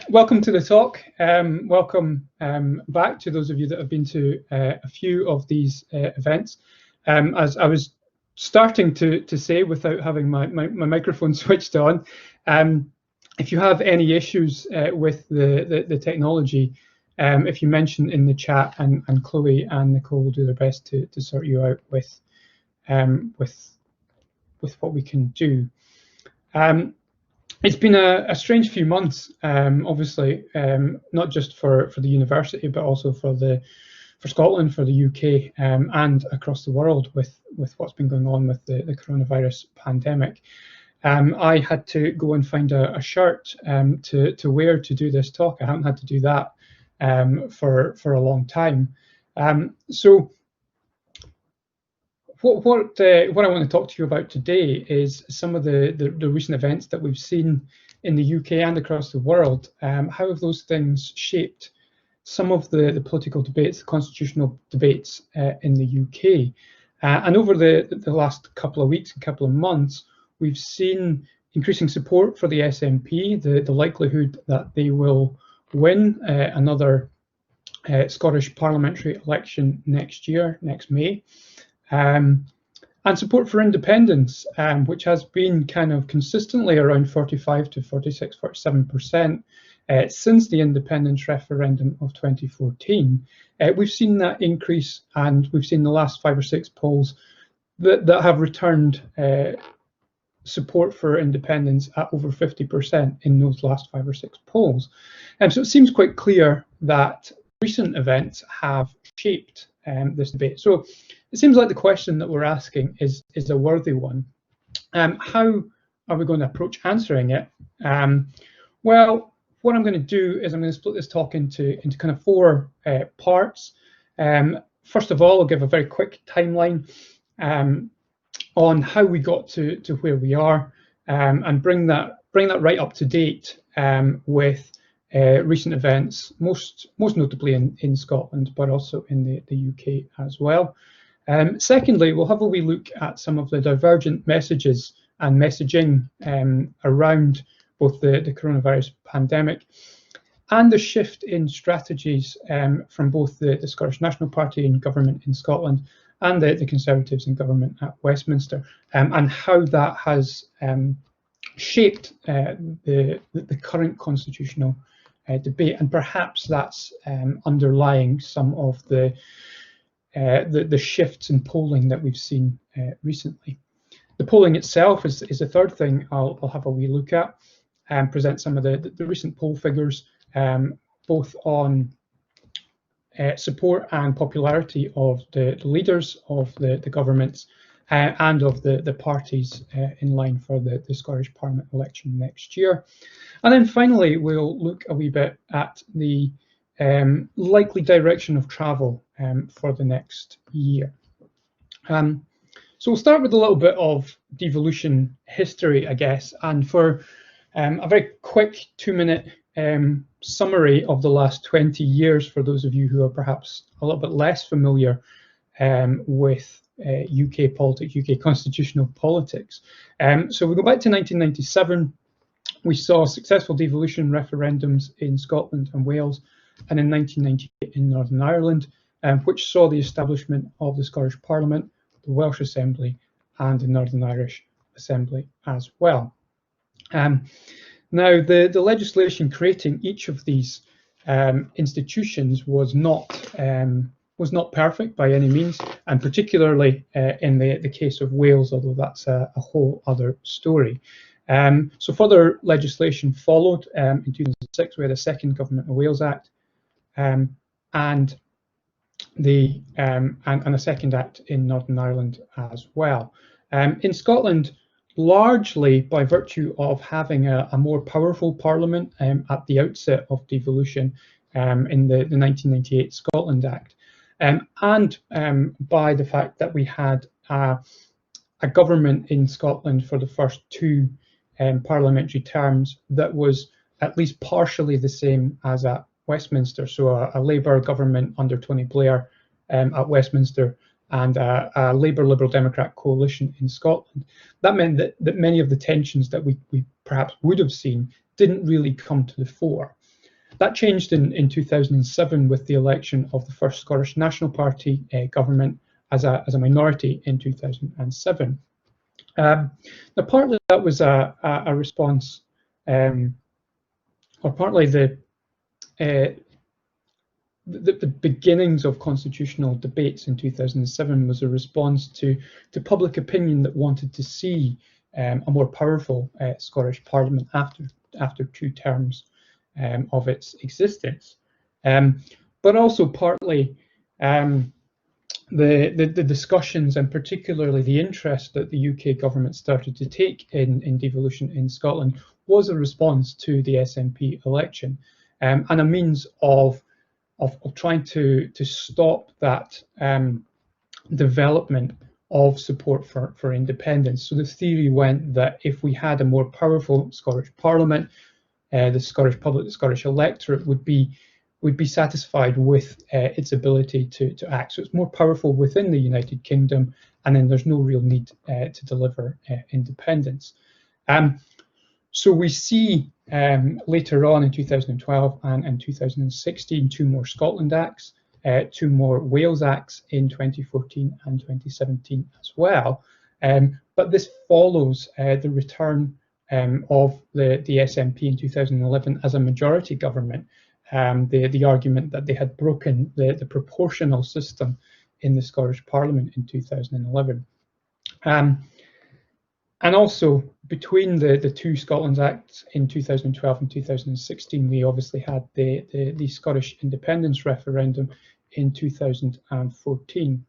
Welcome to the talk. Welcome back to those of you that have been to a few of these events. As I was starting to say without having my microphone switched on, if you have any issues with the technology, if you mention in the chat, and Chloe and Nicole will do their best to sort you out with what we can do. It's been a strange few months, obviously, not just for the university, but also for Scotland, for the UK, and across the world with what's been going on with the coronavirus pandemic. I had to go and find a shirt to wear to do this talk. I haven't had to do that for a long time. So what I want to talk to you about today is some of the recent events that we've seen in the UK and across the world. How have those things shaped some of the political debates, the constitutional debates in the UK? And over the last couple of weeks and couple of months, we've seen increasing support for the SNP, the likelihood that they will win another Scottish parliamentary election next year, next May. And support for independence, which has been kind of consistently around 45 to 46, 47% since the independence referendum of 2014. We've seen that increase, and we've seen the last 5 or 6 polls that have returned support for independence at over 50% in those last 5 or 6 polls. So it seems quite clear that recent events have shaped this debate. So it seems like the question that we're asking is a worthy one. How are we going to approach answering it? Well, what I'm going to do is I'm going to split this talk into kind of 4 parts. First of all, I'll give a very quick timeline on how we got to where we are, and bring that right up to date with recent events, most notably in Scotland, but also in the UK as well. Secondly, we'll have a wee look at some of the divergent messages and messaging around both the coronavirus pandemic and the shift in strategies from both the Scottish National Party in government in Scotland and the Conservatives in government at Westminster, and how that has shaped the current constitutional debate, and perhaps that's underlying some of the shifts in polling that we've seen recently. The polling itself is the third thing I'll have a wee look at, and present some of the recent poll figures, both on support and popularity of the leaders of the governments and of the parties in line for the Scottish Parliament election next year. And then finally, we'll look a wee bit at the likely direction of travel for the next year. So we'll start with a little bit of devolution history, I guess, and for a very quick 2-minute summary of the last 20 years for those of you who are perhaps a little bit less familiar with UK politics, UK constitutional politics. So we go back to 1997. We saw successful devolution referendums in Scotland and Wales, and in 1998 in Northern Ireland, which saw the establishment of the Scottish Parliament, the Welsh Assembly, and the Northern Irish Assembly as well. Now, the legislation creating each of these institutions was not perfect by any means, and particularly in the case of Wales, although that's a whole other story. So further legislation followed in 2006. We had a second Government of Wales Act, and a second act in Northern Ireland as well. In Scotland, largely by virtue of having a more powerful parliament at the outset of devolution in the 1998 Scotland Act, and by the fact that we had a government in Scotland for the first 2 parliamentary terms that was at least partially the same as at Westminster, so a Labour government under Tony Blair at Westminster, and a Labour Liberal Democrat coalition in Scotland. That meant that many of the tensions that we perhaps would have seen didn't really come to the fore. That changed in 2007 with the election of the first Scottish National Party government as a minority in 2007. Now, partly that was a response, or partly the beginnings of constitutional debates in 2007 was a response to public opinion that wanted to see a more powerful Scottish Parliament after 2 terms of its existence, but also partly the discussions and particularly the interest that the UK government started to take in devolution in Scotland was a response to the SNP election, and a means of trying to stop that development of support for independence. So the theory went that if we had a more powerful Scottish Parliament, the Scottish public, the Scottish electorate would be satisfied with its ability to act. So it's more powerful within the United Kingdom, and then there's no real need to deliver independence. So we see later on in 2012 and 2016 2 more Scotland Acts, 2 more Wales Acts in 2014 and 2017 as well. But this follows the return of the SNP in 2011 as a majority government. The argument that they had broken the proportional system in the Scottish Parliament in 2011. And also, between the 2 Scotland Acts in 2012 and 2016, we obviously had the Scottish independence referendum in 2014.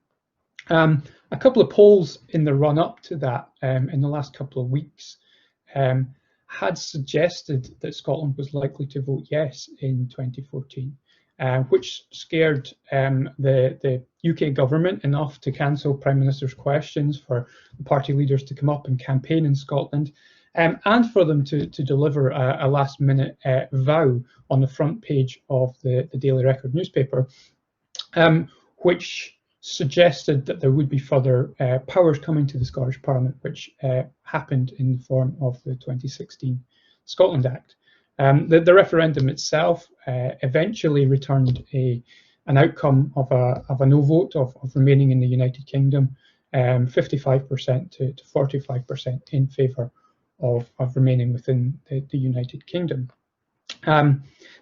A couple of polls in the run-up to that in the last couple of weeks had suggested that Scotland was likely to vote yes in 2014, which scared the UK government enough to cancel Prime Minister's questions, for the party leaders to come up and campaign in Scotland, and for them to deliver a last-minute vow on the front page of the Daily Record newspaper, which suggested that there would be further powers coming to the Scottish Parliament, which happened in the form of the 2016 Scotland Act. The referendum itself eventually returned an outcome of a no vote of remaining in the United Kingdom, 55% to 45% in favour of remaining within the United Kingdom. Now,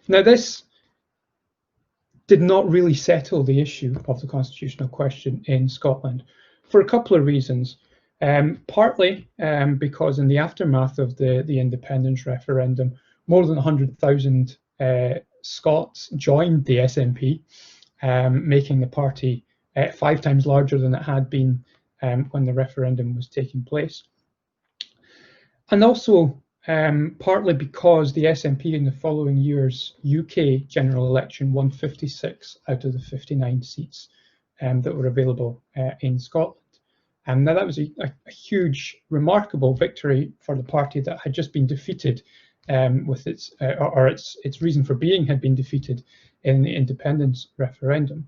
this did not really settle the issue of the constitutional question in Scotland for a couple of reasons. Partly because in the aftermath of the independence referendum, more than 100,000 Scots joined the SNP, making the party 5 times larger than it had been when the referendum was taking place. And also partly because the SNP in the following year's UK general election won 56 out of the 59 seats that were available in Scotland. Now that was a huge, remarkable victory for the party that had just been defeated with its reason for being had been defeated in the independence referendum.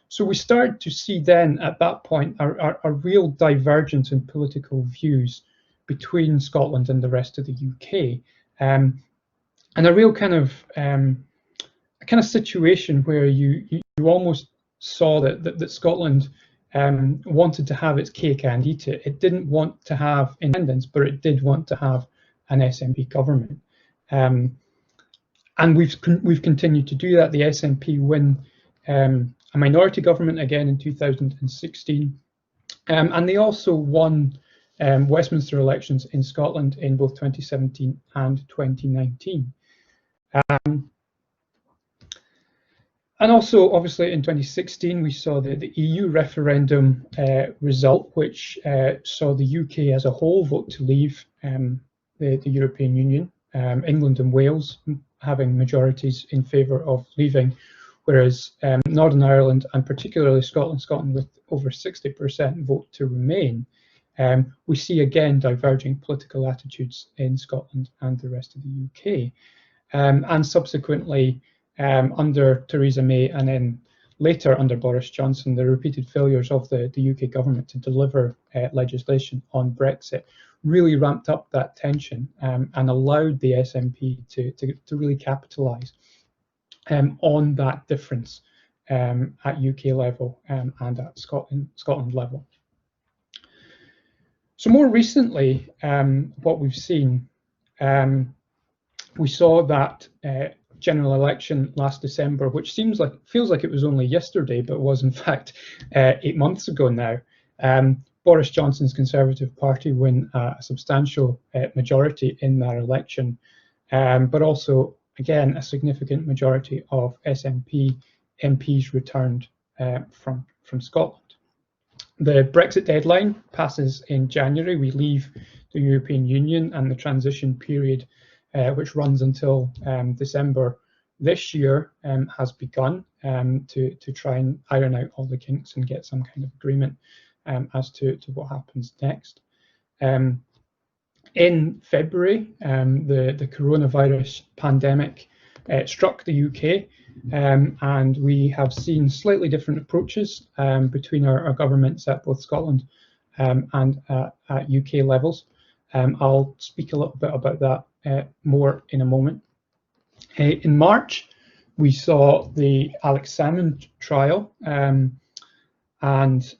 So we started to see then at that point a real divergence in political views between Scotland and the rest of the UK, and a real kind of situation where you almost saw that Scotland wanted to have its cake and eat it. It didn't want to have independence, but it did want to have an SNP government, and we've continued to do that. The SNP win a minority government again in 2016, and they also won Westminster elections in Scotland in both 2017 and 2019. And also, obviously, in 2016, we saw the EU referendum result, which saw the UK as a whole vote to leave the European Union, England and Wales having majorities in favour of leaving, whereas Northern Ireland and particularly Scotland with over 60% vote to remain. We see again diverging political attitudes in Scotland and the rest of the UK. And subsequently, under Theresa May and then later under Boris Johnson, the repeated failures of the UK government to deliver legislation on Brexit really ramped up that tension and allowed the SNP to really capitalise on that difference at UK level and at Scotland level. So more recently, what we've seen, we saw that general election last December, which feels like it was only yesterday, but was in fact 8 months ago now. Boris Johnson's Conservative Party win a substantial majority in that election, but also, again, a significant majority of SNP MPs returned from Scotland. The Brexit deadline passes in January. We leave the European Union, and the transition period, which runs until December this year, has begun to try and iron out all the kinks and get some kind of agreement as to what happens next. In February, the coronavirus pandemic struck the UK, and we have seen slightly different approaches between our governments at both Scotland and at UK levels. I'll speak a little bit about that more in a moment. In March, we saw the Alex Salmond trial, and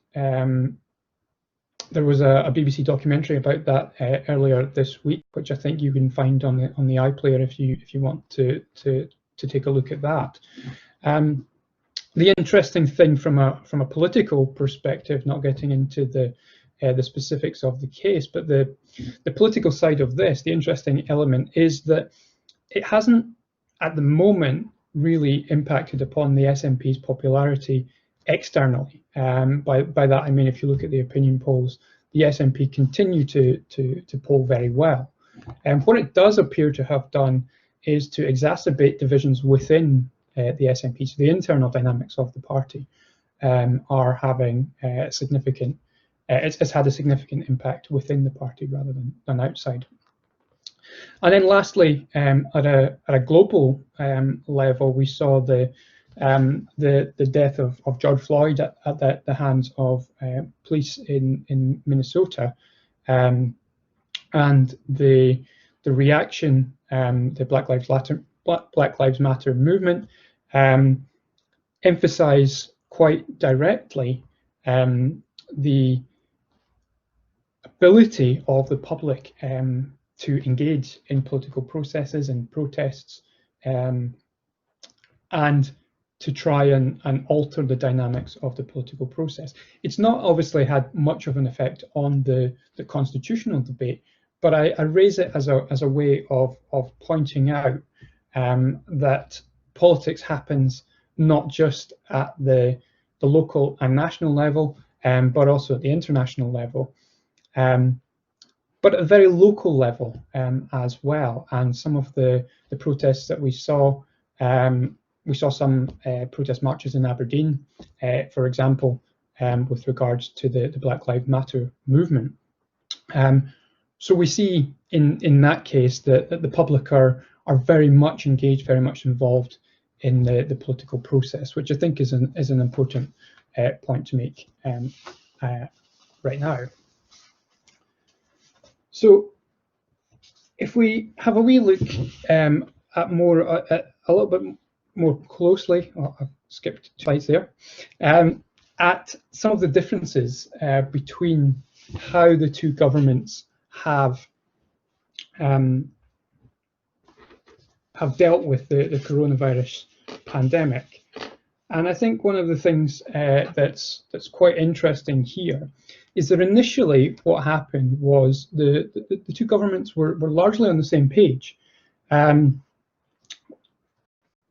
there was a BBC documentary about that earlier this week, which I think you can find on the iPlayer if you want to take a look at that. The interesting thing from a political perspective, not getting into the specifics of the case, but the political side of this, the interesting element is that it hasn't at the moment really impacted upon the SNP's popularity externally. By that I mean, if you look at the opinion polls, the SNP continue to poll very well. And what it does appear to have done is to exacerbate divisions within the SNP. So the internal dynamics of the party are having significant. It's had a significant impact within the party rather than outside. And then lastly, at a global level, we saw the death of George Floyd at the hands of police in Minnesota, and the reaction, the Black Lives Matter movement emphasize quite directly the ability of the public to engage in political processes and protests, and to try and alter the dynamics of the political process. It's not obviously had much of an effect on the constitutional debate, but I raise it as a way of pointing out that politics happens not just at the local and national level, but also at the international level, but at a very local level as well. And some of the protests that we saw some protest marches in Aberdeen, for example, with regards to the Black Lives Matter movement. So we see in that case that the public are very much engaged, very much involved in the political process, which I think is an important point to make right now. So if we have a wee look at a little bit more closely, I've skipped slides there, at some of the differences between how the two governments have dealt with the coronavirus pandemic. And I think one of the things that's quite interesting here is that initially what happened was the two governments were largely on the same page.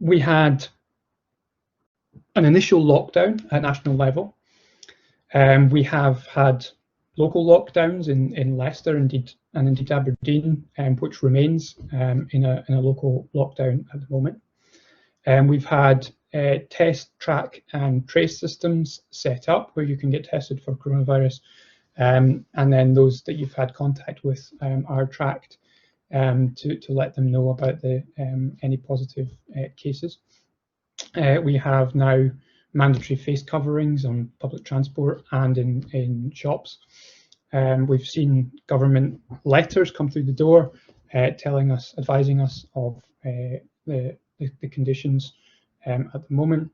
We had an initial lockdown at national level. We have had local lockdowns in Leicester and indeed Aberdeen, which remains in a local lockdown at the moment. We've had test, track and trace systems set up where you can get tested for coronavirus, and then those that you've had contact with are tracked to let them know about any positive cases. We have now mandatory face coverings on public transport and in shops. We've seen government letters come through the door advising us of the conditions at the moment.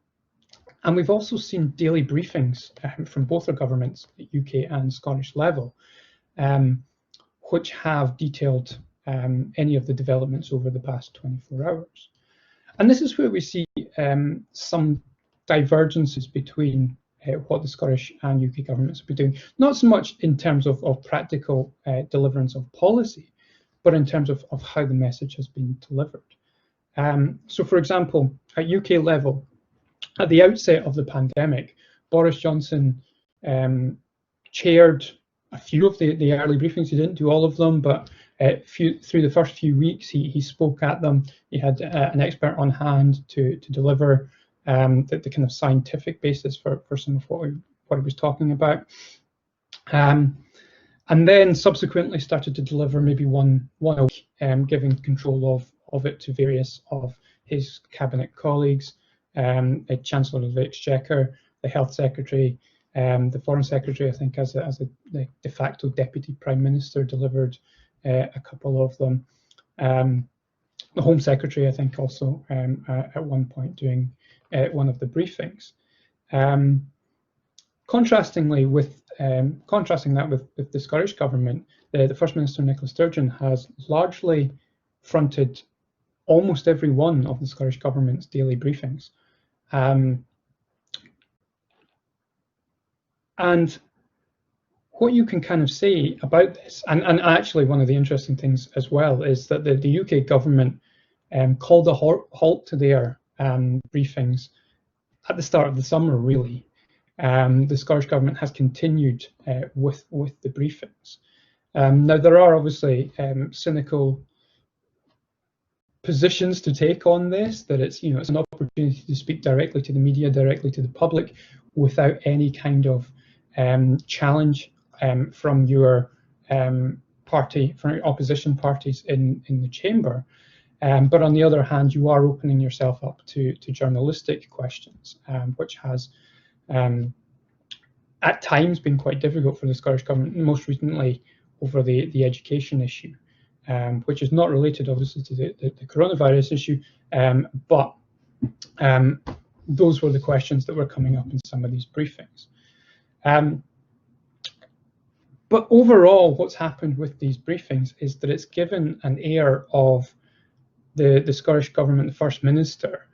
And we've also seen daily briefings from both our governments at UK and Scottish level, which have detailed any of the developments over the past 24 hours. And this is where we see some divergences between what the Scottish and UK governments have been doing, not so much in terms of practical deliverance of policy, but in terms of how the message has been delivered. So, for example, at UK level, at the outset of the pandemic, Boris Johnson chaired a few of the early briefings. He didn't do all of them, but through the first few weeks, he spoke at them. He had an expert on hand to deliver the kind of scientific basis for some of what he was talking about. And then subsequently started to deliver maybe one a week, giving control of it to various of his cabinet colleagues, the Chancellor of the Exchequer, the Health Secretary, the Foreign Secretary, I think, as the de facto Deputy Prime Minister, delivered a couple of them. The Home Secretary, I think, also at one point doing one of the briefings. Contrasting that with the Scottish Government, the First Minister, Nicola Sturgeon, has largely fronted almost every one of the Scottish Government's daily briefings. And what you can kind of say about this, and actually one of the interesting things as well, is that the UK government called a halt to their briefings at the start of the summer, really. The Scottish Government has continued with the briefings. Now, there are obviously cynical positions to take on this, that it's an opportunity to speak directly to the media, directly to the public, without any kind of challenge from your party, from your opposition parties in the chamber. But on the other hand, you are opening yourself up to journalistic questions, which has at times been quite difficult for the Scottish Government, most recently over the education issue, which is not related obviously to the coronavirus issue, but those were the questions that were coming up in some of these briefings. But overall, what's happened with these briefings is that it's given an air of the Scottish Government, the First Minister,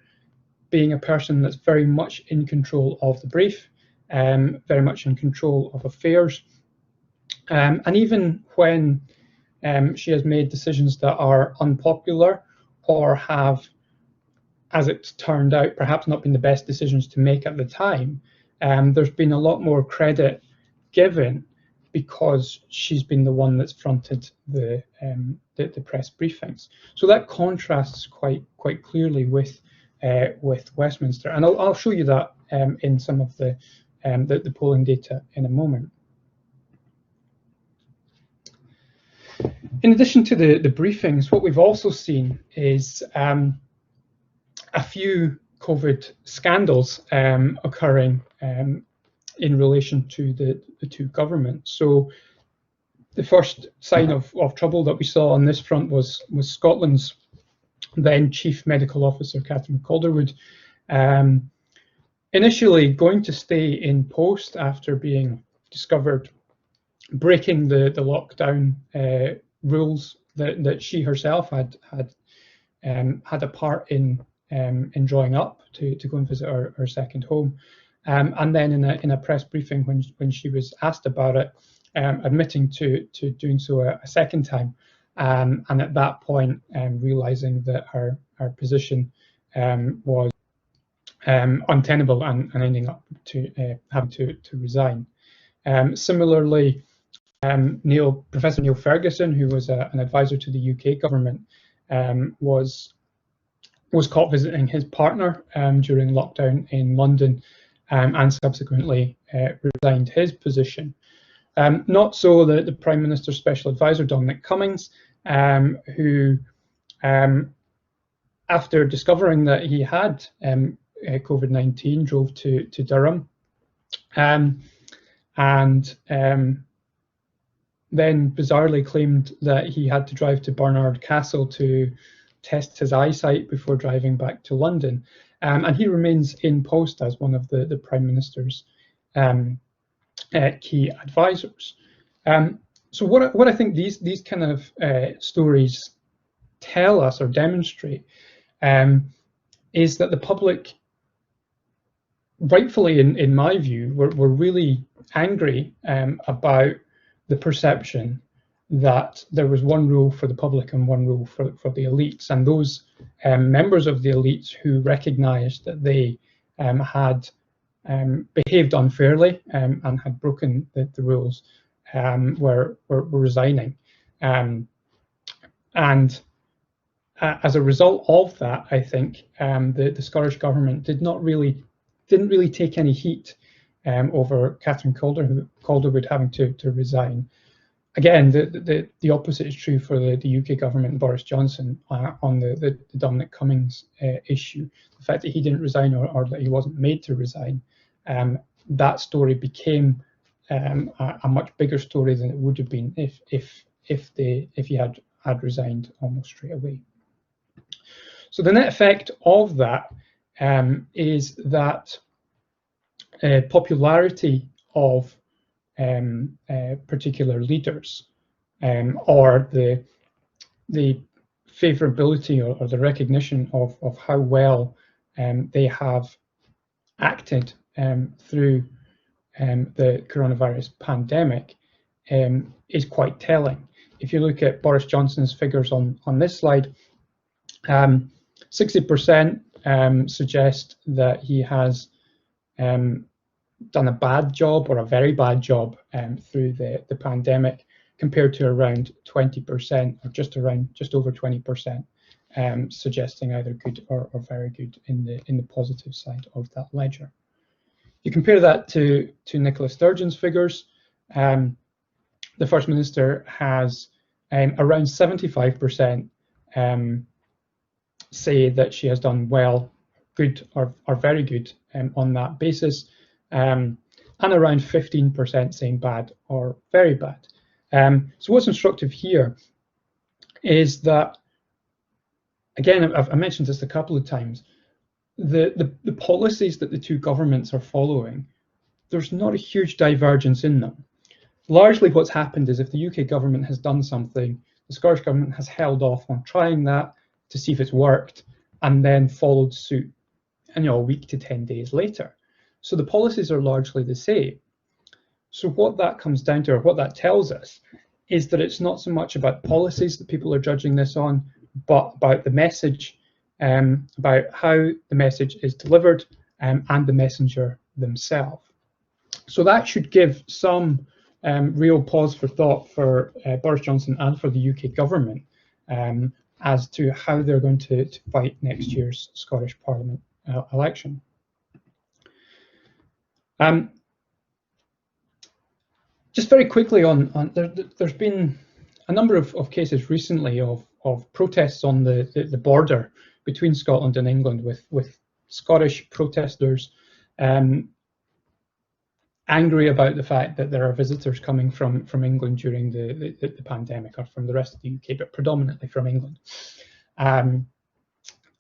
being a person that's very much in control of the brief, very much in control of affairs. And even when she has made decisions that are unpopular or have, as it's turned out, perhaps not been the best decisions to make at the time, there's been a lot more credit given because she's been the one that's fronted the press briefings. So that contrasts quite clearly with Westminster, and I'll show you that in some of the polling data in a moment. In addition to the briefings, what we've also seen is a few COVID scandals occurring in relation to the two governments. So the first sign of trouble that we saw on this front was Scotland's then Chief Medical Officer, Catherine Calderwood, initially going to stay in post after being discovered breaking the lockdown rules that she herself had a part in drawing up to go and visit her second home. And then in a press briefing, when she was asked about it, admitting to doing so a second time, and at that point realizing that her position was untenable and ending up to having to resign. Similarly, Professor Neil Ferguson, who was an advisor to the UK government, was caught visiting his partner during lockdown in London, and subsequently resigned his position. Not so the Prime Minister's Special Advisor, Dominic Cummings, who, after discovering that he had COVID-19, drove to Durham and then bizarrely claimed that he had to drive to Barnard Castle to test his eyesight before driving back to London. And he remains in post as one of the Prime Minister's key advisors. So what I think these kind of stories tell us or demonstrate is that the public, rightfully in my view, were really angry about the perception that there was one rule for the public and one rule for the elites, and those members of the elites who recognized that they had behaved unfairly and had broken the rules were resigning. And as a result of that, I think the Scottish government didn't really take any heat over Catherine Calderwood having to resign. Again, the opposite is true for the UK government and Boris Johnson on the Dominic Cummings issue. The fact that he didn't resign or that he wasn't made to resign, that story became a much bigger story than it would have been if he had resigned almost straight away. So the net effect of that is that popularity of particular leaders or the favorability or the recognition of how well they have acted through the coronavirus pandemic is quite telling. If you look at Boris Johnson's figures on this slide, 60% suggest that he has done a bad job or a very bad job through the pandemic, compared to around 20% or just over 20% suggesting either good or very good in the positive side of that ledger. You compare that to Nicola Sturgeon's figures. The First Minister has around 75% say that she has done well, good or very good on that basis, and around 15% saying bad or very bad. So what's instructive here is that, again, I've mentioned this a couple of times, the policies that the two governments are following, there's not a huge divergence in them. Largely what's happened is if the UK government has done something, the Scottish government has held off on trying that to see if it's worked, and then followed suit, and a week to 10 days later. So the policies are largely the same. So what that comes down to, or what that tells us, is that it's not so much about policies that people are judging this on, but about the message, about how the message is delivered, and the messenger themselves. So that should give some real pause for thought for Boris Johnson and for the UK government as to how they're going to fight next year's Scottish Parliament election. Just very quickly there's been a number of cases recently of protests on the border between Scotland and England with Scottish protesters angry about the fact that there are visitors coming from England during the pandemic, or from the rest of the UK, but predominantly from England,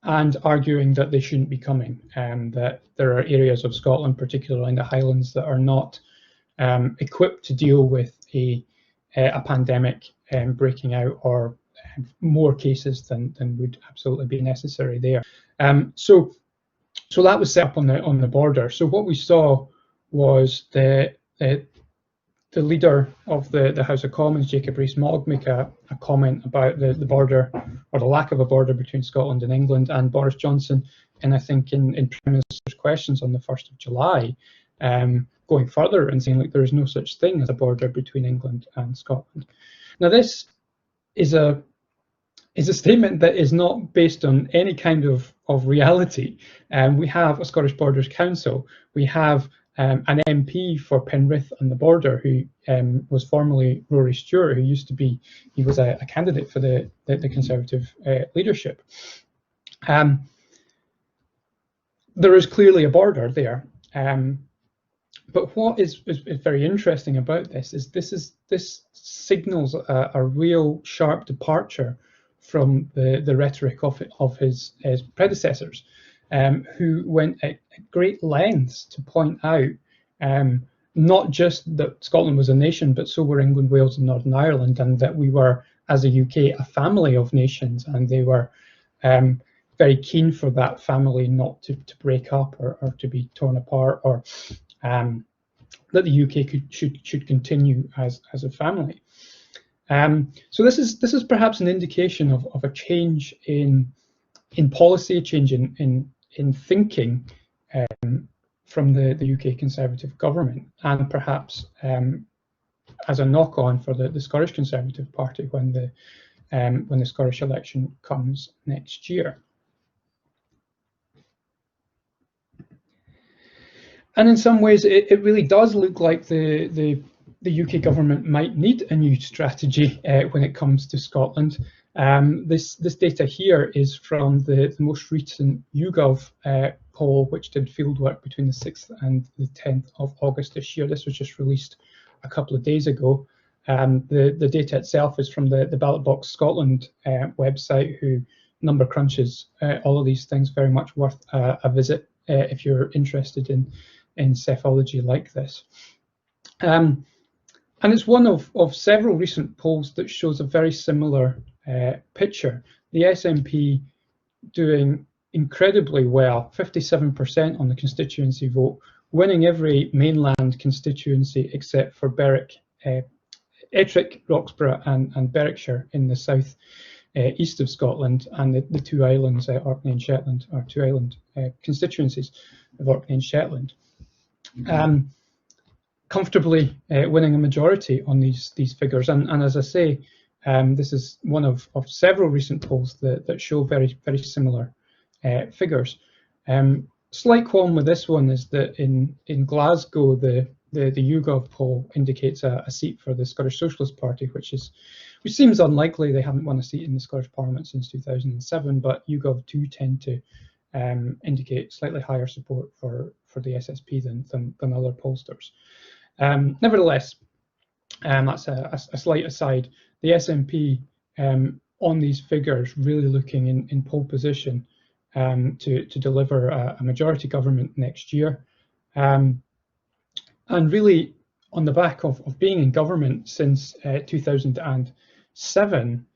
and arguing that they shouldn't be coming, that there are areas of Scotland, particularly in the Highlands, that are not equipped to deal with a pandemic breaking out, or more cases than would absolutely be necessary there. So that was set up on the border. So what we saw was the leader of the House of Commons, Jacob Rees-Mogg, make a comment about the border, or the lack of a border between Scotland and England, and Boris Johnson, and I think in Prime Minister's questions on the 1st of July, going further and saying, like, there is no such thing as a border between England and Scotland. Now, this is a statement that is not based on any kind of reality. We have a Scottish Borders Council. We have an MP for Penrith on the border who was formerly Rory Stewart, who used to be, he was a candidate for the Conservative leadership. There is clearly a border there. But what is very interesting about this is this signals a real sharp departure from the rhetoric of his predecessors, who went at great lengths to point out not just that Scotland was a nation, but so were England, Wales, and Northern Ireland, and that we were, as a UK, a family of nations, and they were very keen for that family not to break up or to be torn apart, or that the UK should continue as a family. So this is perhaps an indication of a change in policy, a change in thinking from the UK Conservative government, and perhaps as a knock-on for the Scottish Conservative Party when the Scottish election comes next year. And in some ways, it really does look like the UK government might need a new strategy when it comes to Scotland. This data here is from the most recent YouGov poll, which did fieldwork between the 6th and the 10th of August this year. This was just released a couple of days ago. The data itself is from the Ballot Box Scotland website, who number crunches all of these things. Very much worth a visit if you're interested in psephology like this. And it's one of several recent polls that shows a very similar picture. The SNP doing incredibly well, 57% on the constituency vote, winning every mainland constituency except for Ettrick, Roxburgh and Berwickshire in the south east of Scotland, and the two islands, Orkney and Shetland, or two island constituencies of Orkney and Shetland. Comfortably winning a majority on these figures, and as I say, this is one of several recent polls that show very similar figures. Slight qualm with this one is that in Glasgow, the YouGov poll indicates a seat for the Scottish Socialist Party, which seems unlikely. They haven't won a seat in the Scottish Parliament since 2007, but YouGov do tend to indicate slightly higher support for the SSP than other pollsters. Nevertheless, that's a slight aside. The SNP on these figures really looking in pole position to deliver a majority government next year, and really on the back of being in government since 2007.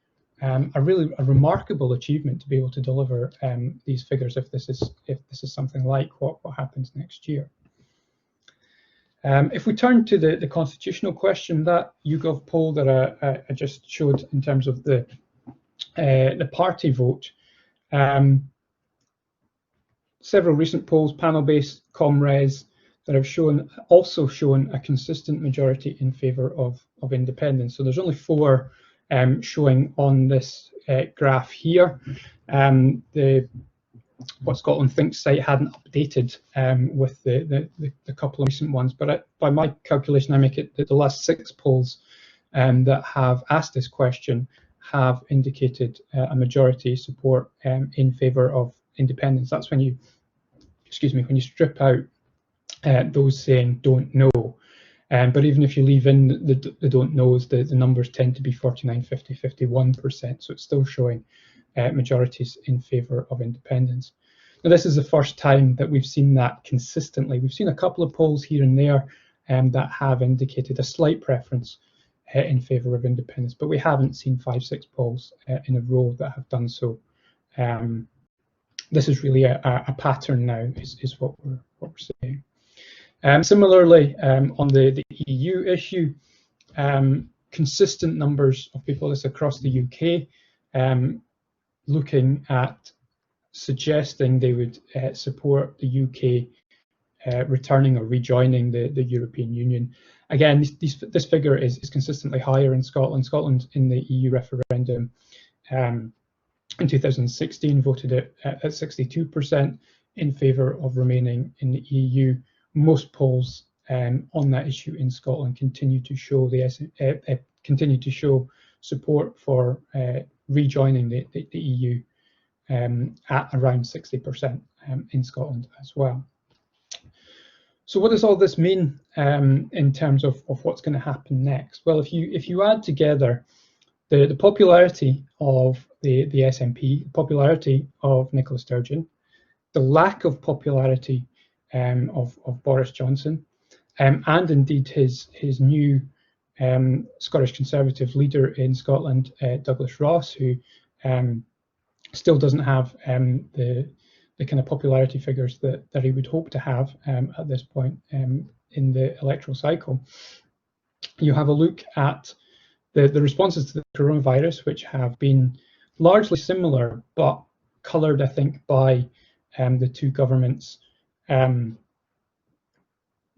A remarkable achievement to be able to deliver these figures if this is something like what happens next year. If we turn to the constitutional question, that YouGov poll that I just showed in terms of the party vote, several recent polls, panel-based, ComRes, that have also shown a consistent majority in favour of independence. So there's only 4 showing on this graph here. The What Scotland Thinks site hadn't updated with the couple of recent ones, but by my calculation, I make it that the last 6 polls that have asked this question have indicated a majority support in favour of independence. That's when you strip out those saying don't know. But even if you leave in the don't knows, the numbers tend to be 49, 50, 51%. So it's still showing majorities in favour of independence. Now, this is the first time that we've seen that consistently. We've seen a couple of polls here and there that have indicated a slight preference in favour of independence, but we haven't seen 5-6 polls in a row that have done so. This is really a pattern now, is what we're saying. Similarly, on the EU issue, consistent numbers of people across the UK looking at suggesting they would support the UK returning or rejoining the European Union. Again, this figure is consistently higher in Scotland. Scotland in the EU referendum in 2016 voted at 62% in favour of remaining in the EU. Most polls on that issue in Scotland continue to show support for rejoining the EU at around 60% in Scotland as well. So what does all this mean in terms of what's going to happen next? Well, if you add together the popularity of the SNP, the popularity of Nicola Sturgeon, the lack of popularity of Boris Johnson, and indeed his new Scottish Conservative leader in Scotland, Douglas Ross, who still doesn't have the kind of popularity figures that he would hope to have at this point in the electoral cycle. You have a look at the responses to the coronavirus, which have been largely similar, but coloured, I think, by the two governments'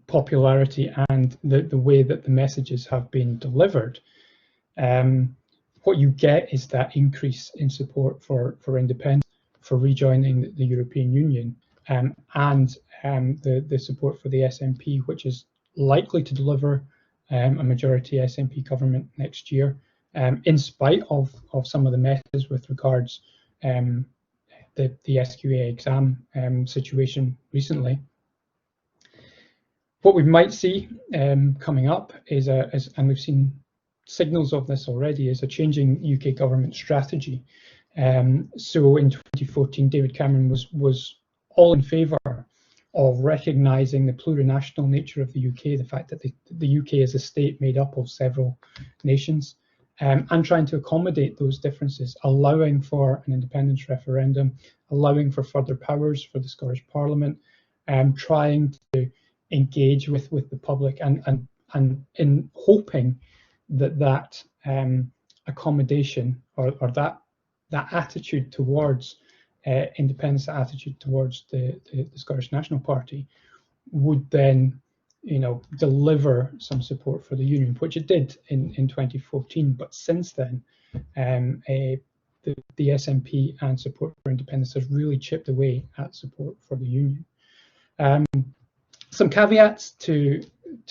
popularity and the way that the messages have been delivered. What you get is that increase in support for independence, for rejoining the European Union, and the support for the SNP, which is likely to deliver a majority SNP government next year, in spite of some of the messes with regards the SQA exam situation recently. What we might see coming up is, and we've seen signals of this already, is a changing UK government strategy. So in 2014, David Cameron was all in favour of recognising the plurinational nature of the UK, the fact that the UK is a state made up of several nations, and trying to accommodate those differences, allowing for an independence referendum, allowing for further powers for the Scottish Parliament, trying to engage with the public, and in hoping that accommodation or that attitude towards independence, attitude towards the Scottish National Party would then, deliver some support for the Union, which it did in 2014. But since then, the SNP and support for independence has really chipped away at support for the Union. Some caveats to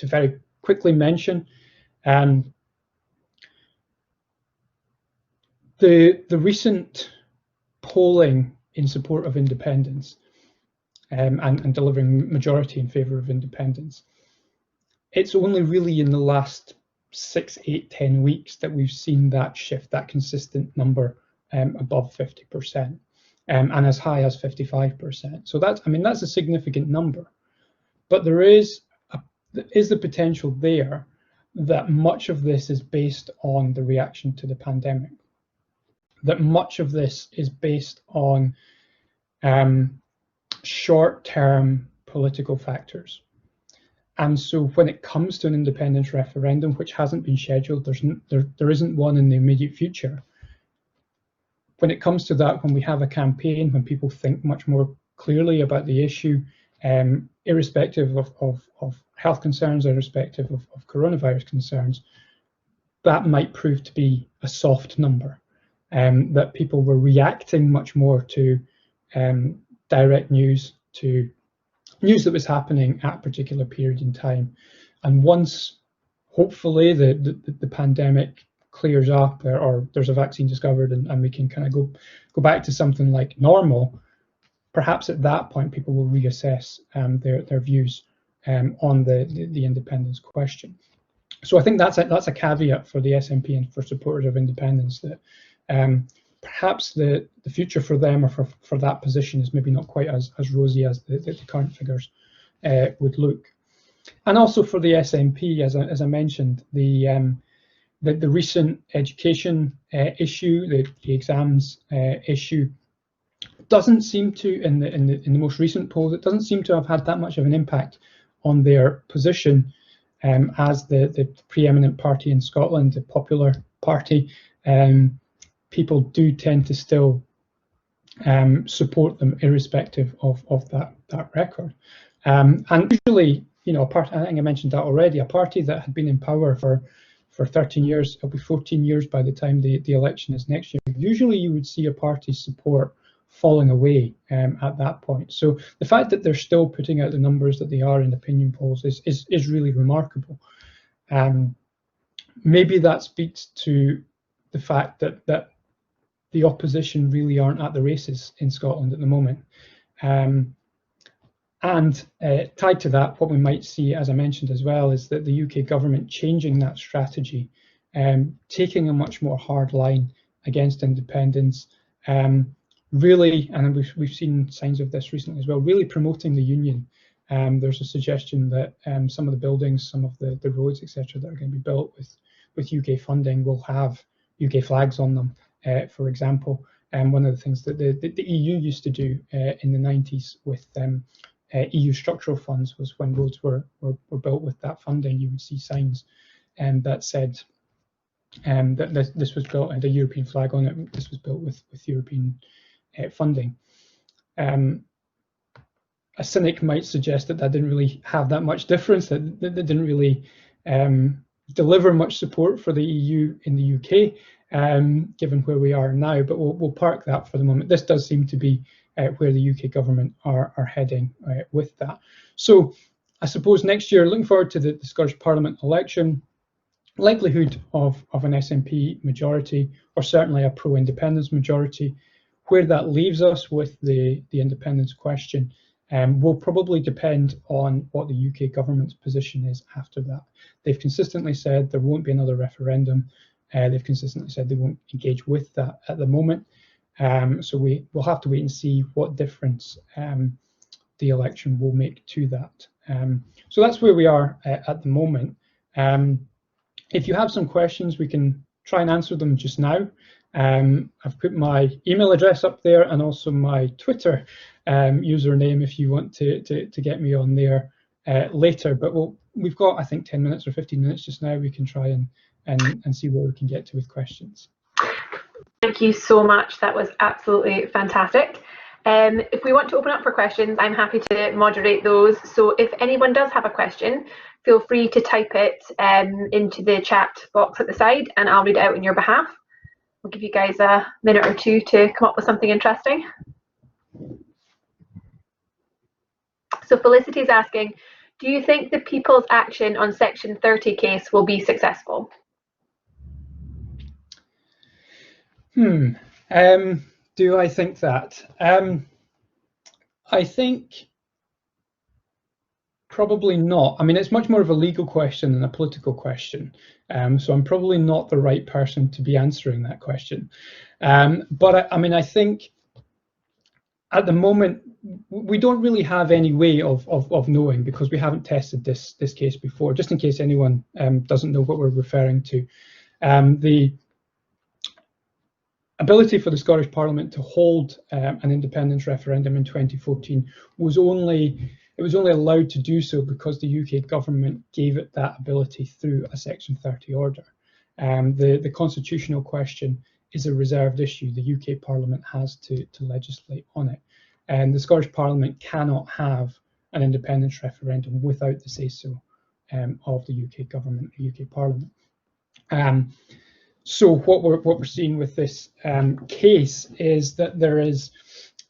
very quickly mention. The recent polling in support of independence and delivering majority in favour of independence, it's only really in the last 6, 8, 10 weeks that we've seen that shift, that consistent number above 50%, and as high as 55%. So that's a significant number. But there is the potential there that much of this is based on the reaction to the pandemic, that much of this is based on short-term political factors. And so when it comes to an independence referendum, which hasn't been scheduled, there isn't one in the immediate future. When it comes to that, when we have a campaign, when people think much more clearly about the issue, irrespective of health concerns, irrespective of coronavirus concerns, that might prove to be a soft number, that people were reacting much more to direct news, to news that was happening at a particular period in time. And once, hopefully, the pandemic clears up, or there's a vaccine discovered, and we can kind of go back to something like normal, perhaps at that point people will reassess their views on the independence question. So I think that's a caveat for the SNP and for supporters of independence, that perhaps the future for them, or for that position, is maybe not quite as rosy as the current figures would look. And also for the SNP, as I mentioned, the recent education issue, the exams issue, doesn't seem to, in the most recent polls, it doesn't seem to have had that much of an impact on their position as the preeminent party in Scotland, the Popular Party. People do tend to still support them irrespective of that record. And usually, a party, I think I mentioned that already, a party that had been in power for 13 years, it'll be 14 years by the time the election is next year. Usually you would see a party's support falling away at that point. So the fact that they're still putting out the numbers that they are in opinion polls is really remarkable. Maybe that speaks to the fact that the opposition really aren't at the races in Scotland at the moment. And tied to that, what we might see, as I mentioned as well, is that the UK government changing that strategy, taking a much more hard line against independence, really, and we've seen signs of this recently as well, really promoting the union. There's a suggestion that some of the buildings, some of the roads, etc., that are going to be built with UK funding will have UK flags on them, for example. And one of the things that the EU used to do in the 90s with EU structural funds was when roads were built with that funding, you would see signs that said that this was built and a European flag on it. This was built with European funding. A cynic might suggest that didn't really have that much difference, that didn't really deliver much support for the EU in the UK, given where we are now, but we'll park that for the moment. This does seem to be where the UK government are heading with that. So I suppose next year, looking forward to the Scottish Parliament election, likelihood of an SNP majority, or certainly a pro-independence majority. Where that leaves us with the independence question will probably depend on what the UK government's position is after that. They've consistently said there won't be another referendum. They've consistently said they won't engage with that at the moment. So we'll have to wait and see what difference the election will make to that. So that's where we are at the moment. If you have some questions, we can try and answer them just now. I've put my email address up there and also my Twitter username if you want to get me on there later. But we've got, I think, 10 minutes or 15 minutes just now. We can try and see where we can get to with questions. Thank you so much. That was absolutely fantastic. If we want to open up for questions, I'm happy to moderate those. So if anyone does have a question, feel free to type it into the chat box at the side and I'll read it out on your behalf. We'll give you guys a minute or two to come up with something interesting. So Felicity is asking, do you think the People's Action on Section 30 case will be successful? Do I think that? I think probably not. I mean, it's much more of a legal question than a political question. So I'm probably not the right person to be answering that question. But I mean, I think at the moment, we don't really have any way of knowing because we haven't tested this case before. Just in case anyone doesn't know what we're referring to. The ability for the Scottish Parliament to hold an independence referendum in 2014 was only allowed to do so because the UK government gave it that ability through a Section 30 order. The constitutional question is a reserved issue. The UK Parliament has to legislate on it. And the Scottish Parliament cannot have an independence referendum without the say-so of the UK government, the UK Parliament. So what we're seeing with this case is that there is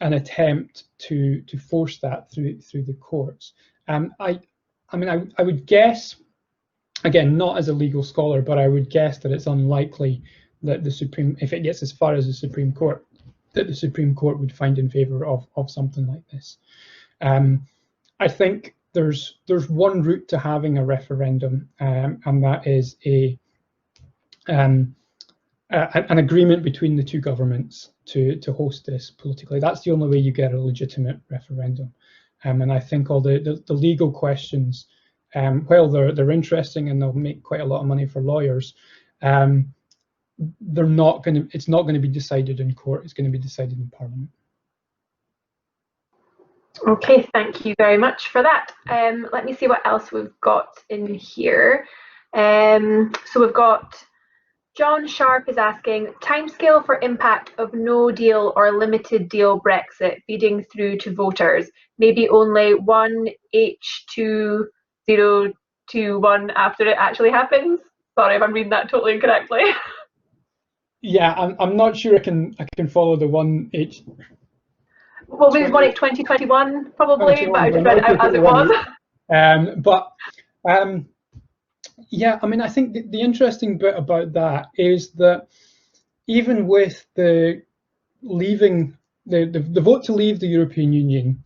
an attempt to force that through the courts. I would guess, again, not as a legal scholar, but I would guess that it's unlikely that the Supreme, if it gets as far as the Supreme Court, that the Supreme Court would find in favour of something like this. I think there's one route to having a referendum, and that is an agreement between the two governments to host this politically. That's the only way you get a legitimate referendum. And I think all the legal questions, while they're interesting and they'll make quite a lot of money for lawyers, it's not going to be decided in court. It's going to be decided in Parliament. Okay, thank you very much for that. Let me see what else we've got in here. So we've got John Sharp is asking, timescale for impact of no deal or limited deal Brexit feeding through to voters, maybe only 1H2021 after it actually happens? Sorry if I'm reading that totally incorrectly. Yeah, I'm not sure I can follow the 1H. Well, maybe 1H 2021 probably, but I just read it out as it was. Yeah, I mean, I think the interesting bit about that is that even with the leaving, the vote to leave the European Union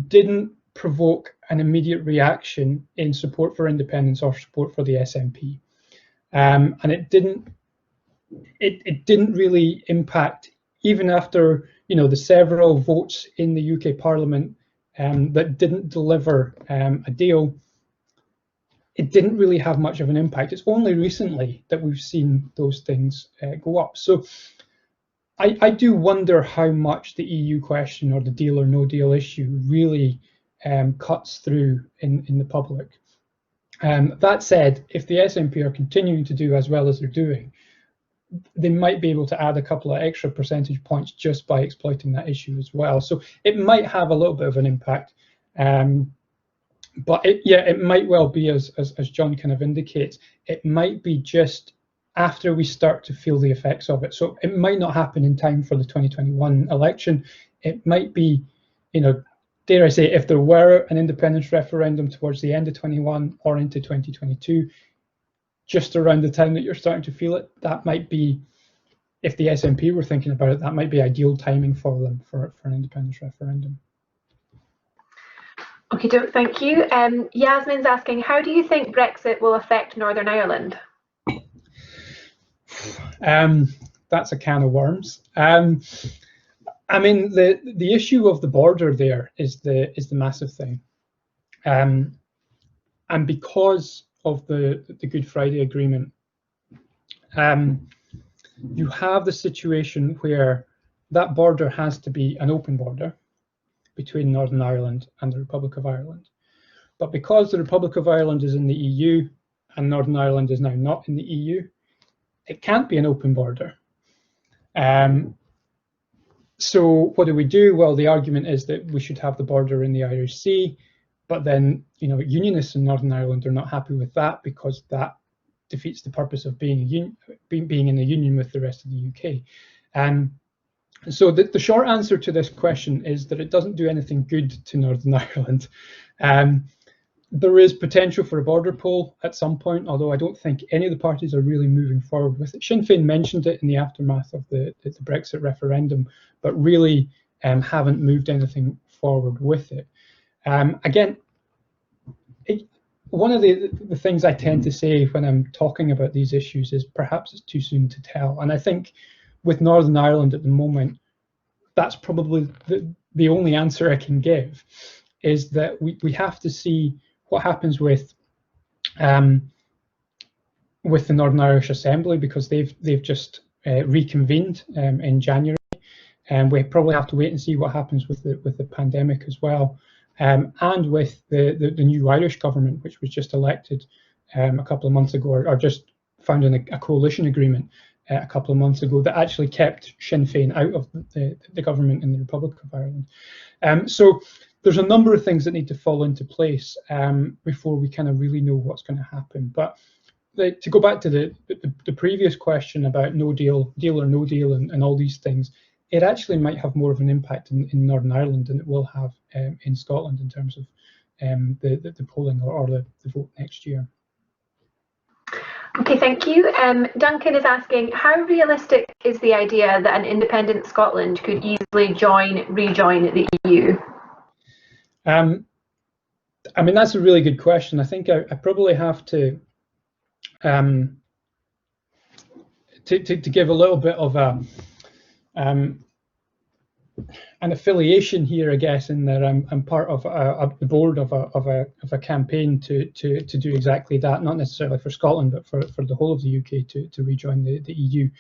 didn't provoke an immediate reaction in support for independence or support for the SNP, and it didn't really impact, even after the several votes in the UK Parliament that didn't deliver a deal. It didn't really have much of an impact. It's only recently that we've seen those things go up. So I do wonder how much the EU question or the deal or no deal issue really cuts through in the public. That said, if the SNP are continuing to do as well as they're doing, they might be able to add a couple of extra percentage points just by exploiting that issue as well. So it might have a little bit of an impact. But it might well be, as John kind of indicates, it might be just after we start to feel the effects of it. So it might not happen in time for the 2021 election. It might be, dare I say, if there were an independence referendum towards the end of 21 or into 2022, just around the time that you're starting to feel it, that might be, if the SNP were thinking about it, that might be ideal timing for them for an independence referendum. Okay, thank you. Yasmin's asking, how do you think Brexit will affect Northern Ireland? That's a can of worms. I mean, the issue of the border there is the massive thing, and because of the Good Friday Agreement, you have the situation where that border has to be an open border between Northern Ireland and the Republic of Ireland. But because the Republic of Ireland is in the EU and Northern Ireland is now not in the EU, it can't be an open border. So what do we do? Well, the argument is that we should have the border in the Irish Sea, but then unionists in Northern Ireland are not happy with that because that defeats the purpose of being in a union with the rest of the UK. So the short answer to this question is that it doesn't do anything good to Northern Ireland. There is potential for a border poll at some point, although I don't think any of the parties are really moving forward with it. Sinn Féin mentioned it in the aftermath of the Brexit referendum, but really haven't moved anything forward with it. Again, one of the things I tend to say when I'm talking about these issues is perhaps it's too soon to tell. And I think with Northern Ireland at the moment, that's probably the only answer I can give, is that we have to see what happens with the Northern Irish Assembly, because they've just reconvened in January, and we probably have to wait and see what happens with the pandemic as well, and with the new Irish government, which was just elected a couple of months ago, or just found in a coalition agreement a couple of months ago that actually kept Sinn Féin out of the government in the Republic of Ireland. So there's a number of things that need to fall into place before we kind of really know what's going to happen. But to go back to the previous question about no deal or no deal, and all these things, it actually might have more of an impact in Northern Ireland than it will have in Scotland in terms of the polling or the vote next year. Okay, thank you. Duncan is asking, how realistic is the idea that an independent Scotland could easily rejoin the EU? I mean, that's a really good question. I think I probably have to give a little bit of an affiliation here, I guess, in that I'm part of the board of a campaign to do exactly that, not necessarily for Scotland, but for the whole of the UK to rejoin the EU.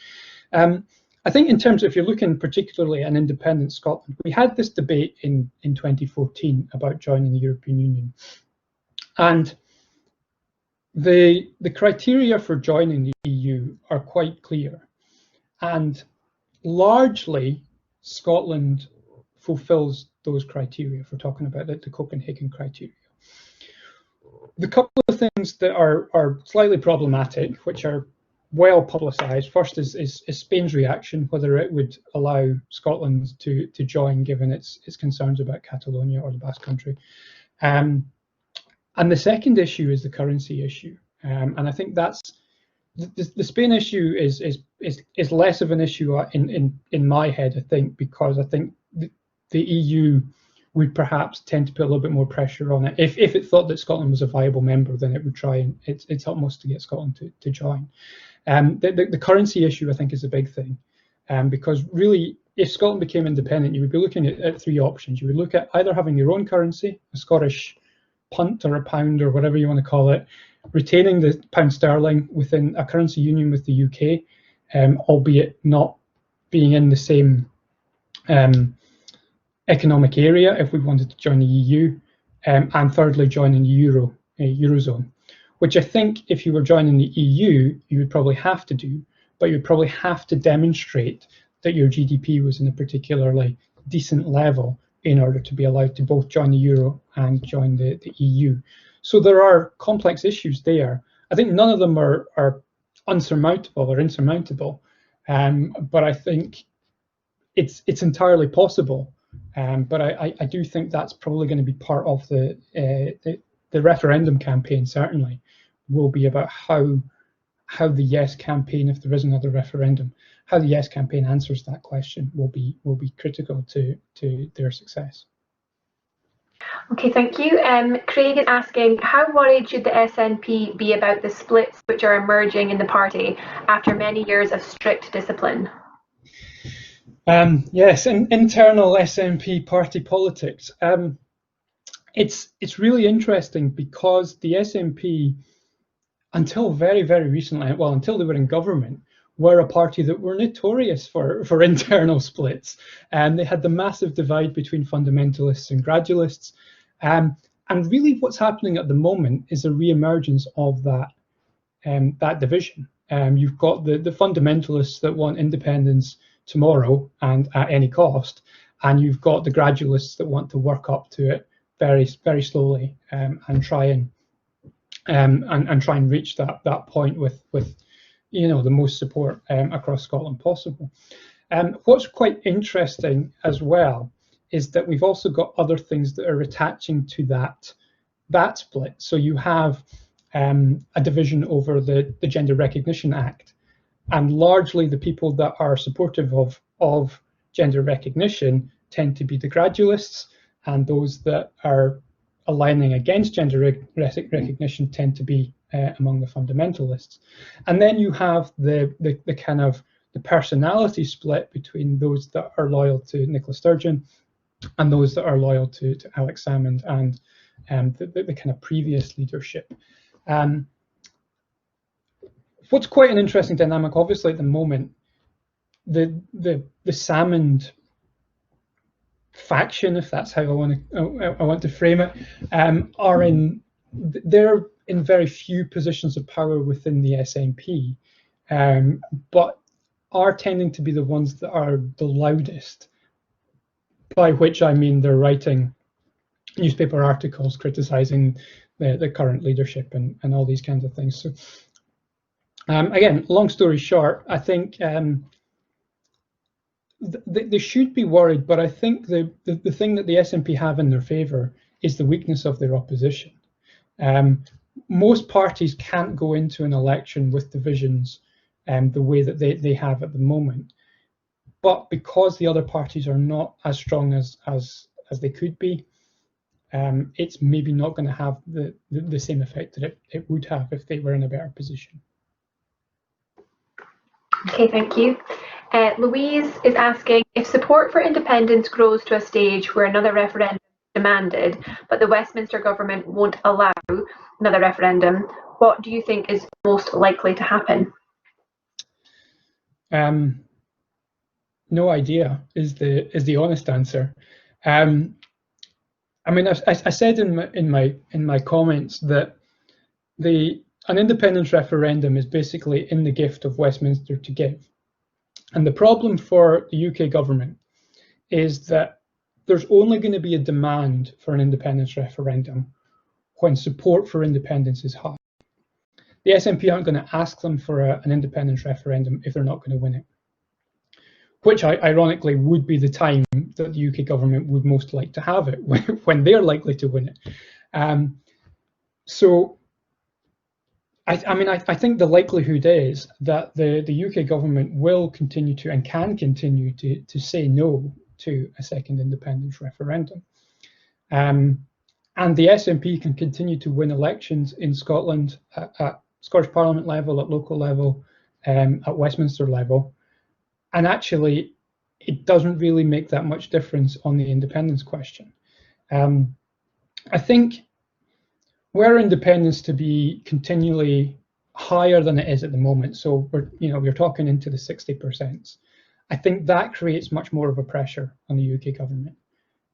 I think in terms of, if you're looking particularly at an independent Scotland, we had this debate in 2014 about joining the European Union, and the criteria for joining the EU are quite clear, and largely Scotland fulfills those criteria, if we're talking about the Copenhagen criteria. The couple of things that are slightly problematic, which are well publicised, first is Spain's reaction, whether it would allow Scotland to join, given its concerns about Catalonia or the Basque Country. And the second issue is the currency issue, and I think that's the Spain issue is less of an issue in my head, I think, because I think the EU would perhaps tend to put a little bit more pressure on it. If it thought that Scotland was a viable member, then it would try and its utmost to get Scotland to join. The currency issue, I think, is a big thing, because really, if Scotland became independent, you would be looking at three options. You would look at either having your own currency, a Scottish punt or a pound or whatever you want to call it, retaining the pound sterling within a currency union with the UK, albeit not being in the same economic area if we wanted to join the EU, and thirdly joining the Eurozone, which I think if you were joining the EU, you would probably have to do, but you'd probably have to demonstrate that your GDP was in a particularly decent level in order to be allowed to both join the Euro and join the EU. So there are complex issues there. I think none of them are unsurmountable or insurmountable, but I think it's entirely possible. But I do think that's probably going to be part of the referendum campaign. Certainly, will be about how the yes campaign, if there is another referendum, how the yes campaign answers that question will be critical to their success. Okay, thank you. Craig is asking, how worried should the SNP be about the splits which are emerging in the party after many years of strict discipline? Yes, internal SNP party politics. It's really interesting because the SNP, until very, very recently, well, until they were in government, were a party that were notorious for internal splits. They had the massive divide between fundamentalists and gradualists. And really what's happening at the moment is a re-emergence of that division. You've got the fundamentalists that want independence tomorrow and at any cost, and you've got the gradualists that want to work up to it very, very slowly, and try and reach that point with the most support across Scotland possible. What's quite interesting as well is that we've also got other things that are attaching to that split. So you have a division over the Gender Recognition Act, and largely the people that are supportive of gender recognition tend to be the gradualists, and those that are aligning against gender recognition tend to be among the fundamentalists. And then you have the kind of the personality split between those that are loyal to Nicola Sturgeon and those that are loyal to Alex Salmond and the kind of previous leadership. What's quite an interesting dynamic, obviously, at the moment, the Salmond faction, if that's how I want to frame it, they're in very few positions of power within the SNP, but are tending to be the ones that are the loudest, by which I mean they're writing newspaper articles criticizing the current leadership and all these kinds of things. So again, long story short, I think they should be worried, but I think the thing that the SNP have in their favour is the weakness of their opposition. Most parties can't go into an election with divisions the way that they have at the moment, but because the other parties are not as strong as they could be, it's maybe not going to have the same effect that it would have if they were in a better position. Okay, thank you. Louise is asking, if support for independence grows to a stage where another referendum is demanded, but the Westminster government won't allow another referendum, what do you think is most likely to happen? No idea is the honest answer. I mean, I said in my comments that an independence referendum is basically in the gift of Westminster to give. And the problem for the UK government is that there's only going to be a demand for an independence referendum when support for independence is high. The SNP aren't going to ask them for an independence referendum if they're not going to win it, which ironically would be the time that the UK government would most like to have it, when they're likely to win it. So I mean, I think the likelihood is that the UK government will continue to and can continue to say no to a second independence referendum. And the SNP can continue to win elections in Scotland at Scottish Parliament level, at local level, at Westminster level. And actually, it doesn't really make that much difference on the independence question. I think were independence to be continually higher than it is at the moment, so we're talking into the 60%, I think that creates much more of a pressure on the UK government.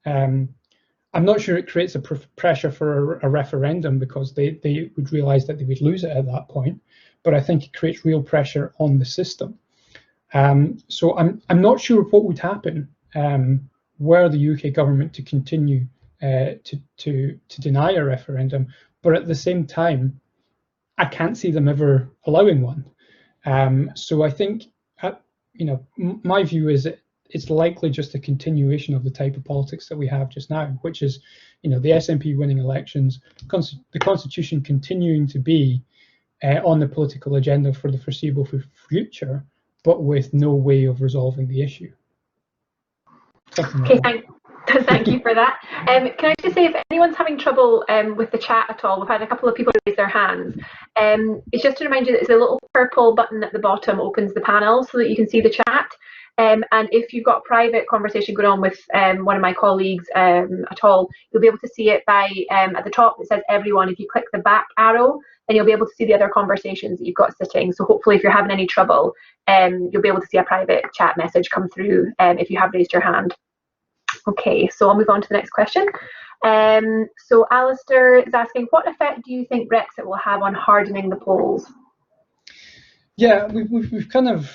I'm not sure it creates a pressure for a referendum, because they would realise that they would lose it at that point, but I think it creates real pressure on the system. So I'm not sure what would happen were the UK government to continue to deny a referendum, but at the same time, I can't see them ever allowing one. So I think, my view is that it's likely just a continuation of the type of politics that we have just now, which is, the SNP winning elections, the Constitution continuing to be on the political agenda for the foreseeable future, but with no way of resolving the issue. Okay, thank you for that. Can I just say, if anyone's having trouble with the chat at all, we've had a couple of people raise their hands. It's just to remind you that it's a little purple button at the bottom opens the panel so that you can see the chat. And if you've got a private conversation going on with one of my colleagues at all, you'll be able to see it by at the top it says everyone. If you click the back arrow, then you'll be able to see the other conversations that you've got sitting. So hopefully, if you're having any trouble, you'll be able to see a private chat message come through if you have raised your hand. Okay, so I'll move on to the next question. So Alistair is asking, what effect do you think Brexit will have on hardening the polls? Yeah, we've kind of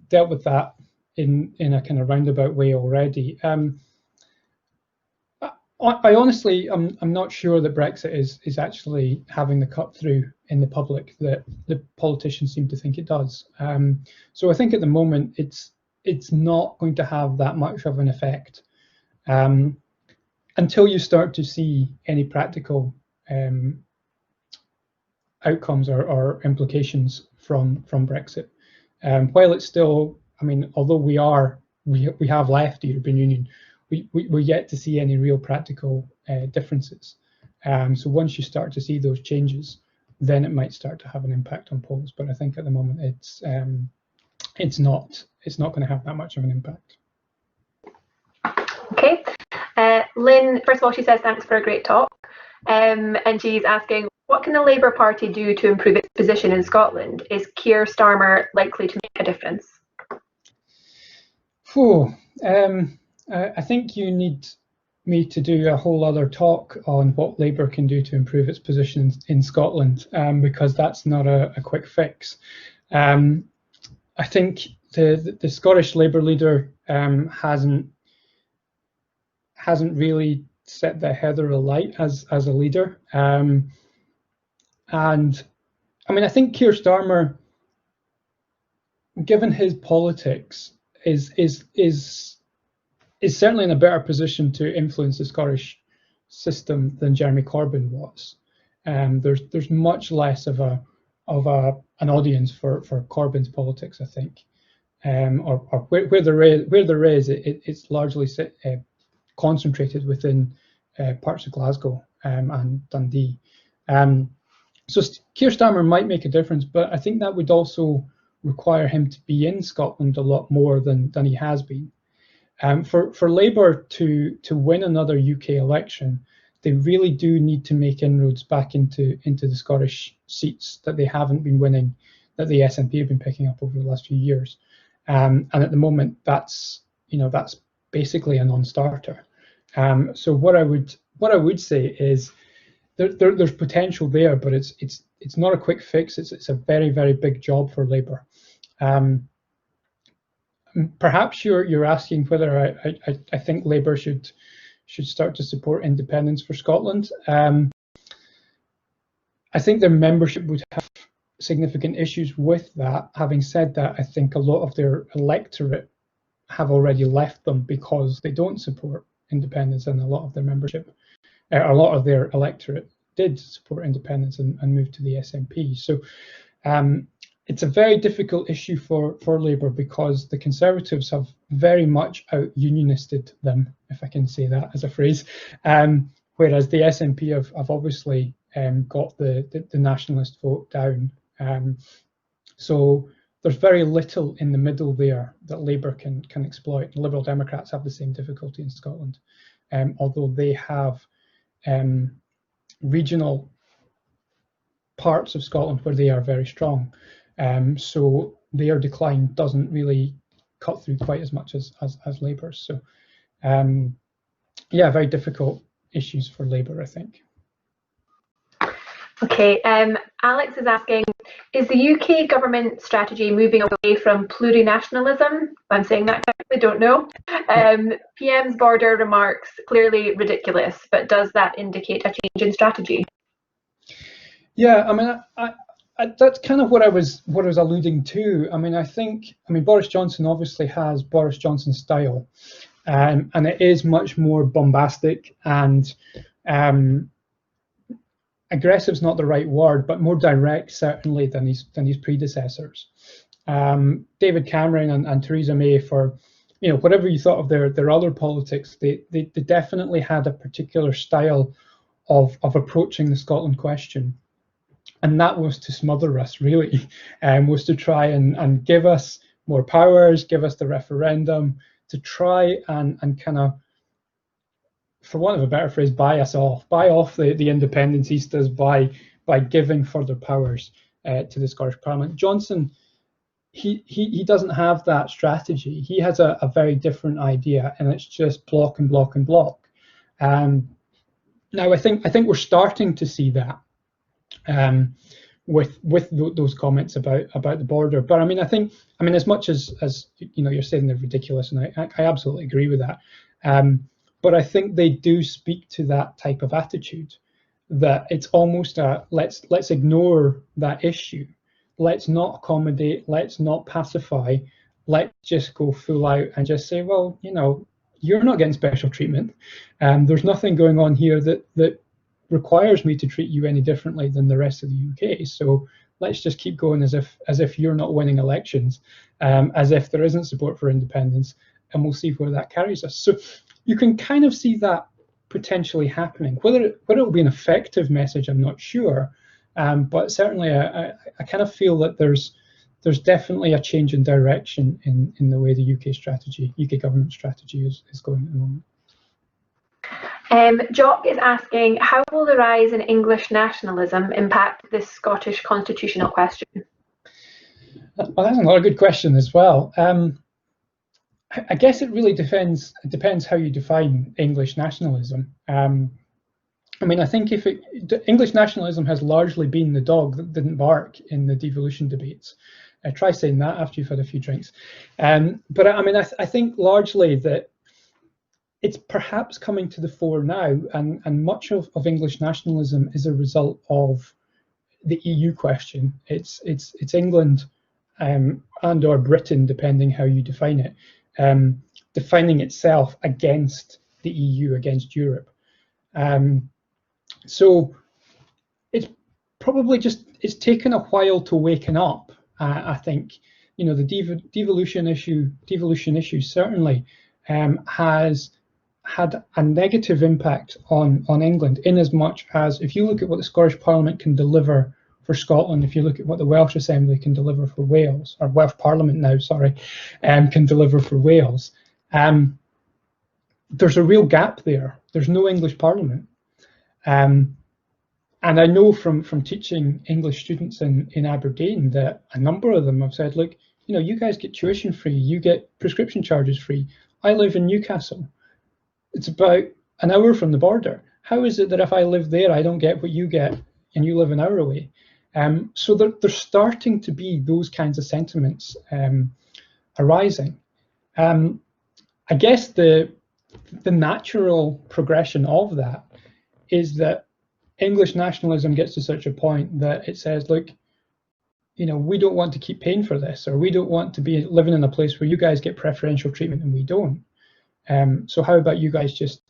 dealt with that in a kind of roundabout way already. I honestly, I'm not sure that Brexit is actually having the cut through in the public that the politicians seem to think it does. So I think at the moment it's not going to have that much of an effect until you start to see any practical outcomes or implications from Brexit. While it's still, although we have left the European Union, we're yet to see any real practical differences. So once you start to see those changes, then it might start to have an impact on polls. But I think at the moment it's not going to have that much of an impact. Okay, Lynn. First of all, she says thanks for a great talk, and she's asking, what can the Labour Party do to improve its position in Scotland? Is Keir Starmer likely to make a difference? I think you need me to do a whole other talk on what Labour can do to improve its position in Scotland, because that's not a quick fix. I think the Scottish Labour leader hasn't really set the heather alight as a leader, and I think Keir Starmer, given his politics, is certainly in a better position to influence the Scottish system than Jeremy Corbyn was. There's much less of an audience for Corbyn's politics, I think, or where there is, it's largely concentrated within parts of Glasgow and Dundee. So Keir Starmer might make a difference, but I think that would also require him to be in Scotland a lot more than he has been. For Labour to win another UK election, they really do need to make inroads back into the Scottish seats that they haven't been winning, that the SNP have been picking up over the last few years. And at the moment, that's basically a non-starter. So what I would say is there's potential there, but it's not a quick fix. It's a very, very big job for Labour. Perhaps you're asking whether I think Labour should start to support independence for Scotland. I think their membership would have significant issues with that. Having said that, I think a lot of their electorate have already left them because they don't support independence, and a lot of their membership, a lot of their electorate did support independence and moved to the SNP. So it's a very difficult issue for Labour, because the Conservatives have very much out-unionisted them, if I can say that as a phrase, whereas the SNP have obviously got the nationalist vote down. So there's very little in the middle there that Labour can exploit. The Liberal Democrats have the same difficulty in Scotland, although they have regional parts of Scotland where they are very strong. So their decline doesn't really cut through quite as much as Labour's. So yeah, very difficult issues for Labour, I think. Okay, Alex is asking, is the UK government strategy moving away from plurinationalism? If I'm saying that correctly, don't know. PM's border remarks, clearly ridiculous, but does that indicate a change in strategy? Yeah, I mean, that's kind of what I was alluding to. I mean, Boris Johnson obviously has Boris Johnson style, and it is much more bombastic and aggressive's not the right word, but more direct certainly than his predecessors. David Cameron and Theresa May, for whatever you thought of their other politics, they definitely had a particular style of approaching the Scotland question. And that was to smother us, really, was to try and give us more powers, give us the referendum, to try and kind of, for want of a better phrase, buy off the independencistas by giving further powers to the Scottish Parliament. Johnson, he doesn't have that strategy. He has a very different idea, and it's just block and block and block. Now I think we're starting to see that. With those comments about the border, but I mean, as much as you're saying they're ridiculous, and I absolutely agree with that. But I think they do speak to that type of attitude, that it's almost a let's ignore that issue, let's not accommodate, let's not pacify, let's just go full out and just say, well, you're not getting special treatment, there's nothing going on here that requires me to treat you any differently than the rest of the UK. So let's just keep going as if you're not winning elections, as if there isn't support for independence, and we'll see where that carries us. So you can kind of see that potentially happening. Whether it will be an effective message, I'm not sure, but certainly I kind of feel that there's definitely a change in direction in the way the UK government strategy is going at the moment. Jock is asking, how will the rise in English nationalism impact this Scottish constitutional question? Well, that's another good question as well. I guess it really depends how you define English nationalism. I mean, I think English nationalism has largely been the dog that didn't bark in the devolution debates. Try saying that after you've had a few drinks. But I mean, I think largely that it's perhaps coming to the fore now, and much of English nationalism is a result of the EU question. It's England and or Britain, depending how you define it, defining itself against the EU, against Europe. So it's probably it's taken a while to waken up. I think the devolution issue certainly has had a negative impact on England, in as much as if you look at what the Scottish Parliament can deliver for Scotland, if you look at what the Welsh Assembly can deliver for Wales, or Welsh Parliament now, sorry, can deliver for Wales, there's a real gap there. There's no English Parliament. And I know from teaching English students in Aberdeen that a number of them have said, look, you guys get tuition free, you get prescription charges free. I live in Newcastle. It's about an hour from the border. How is it that if I live there, I don't get what you get and you live an hour away? So there's starting to be those kinds of sentiments arising. I guess the natural progression of that is that English nationalism gets to such a point that it says, look, we don't want to keep paying for this, or we don't want to be living in a place where you guys get preferential treatment and we don't. So how about you guys just